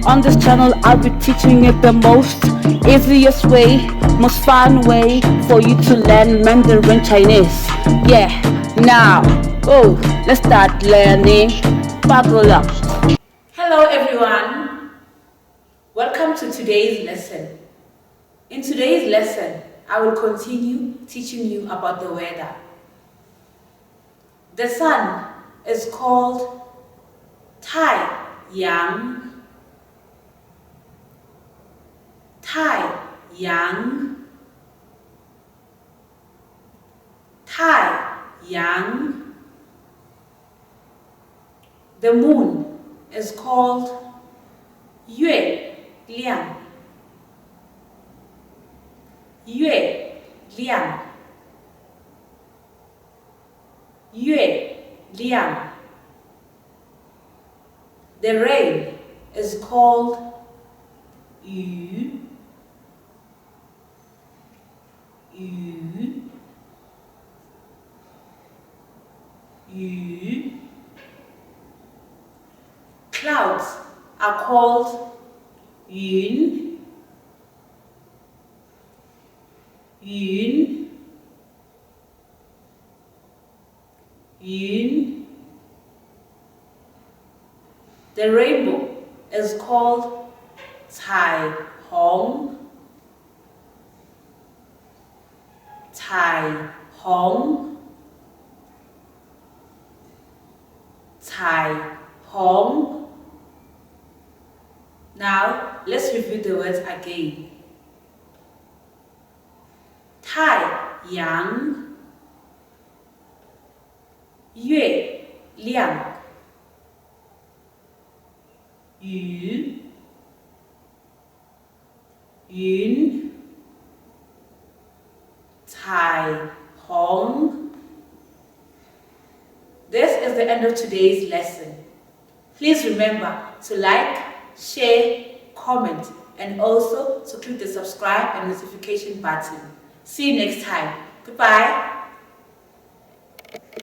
On this channel, I'll be teaching you the most easiest way, most fun way for you to learn Mandarin Chinese. Yeah, now, let's start learning. Buckle up. Hello everyone. Welcome to today's lesson. In today's lesson, I will continue teaching you about the weather. The sun is called 太阳. 太阳. 太阳. The moon is called 月亮. 月亮. 月亮. The rain is called 雨. 雨. 雨. Clouds are called 云. 云. 云. The rainbow is called 彩虹. 彩虹. 彩虹. Now, let's review the words again. 太阳. 月亮. 雨. 云. 彩虹. This is the end of today's lesson. Please remember to like, share, comment, and also to click the subscribe and notification button. See you next time. Goodbye.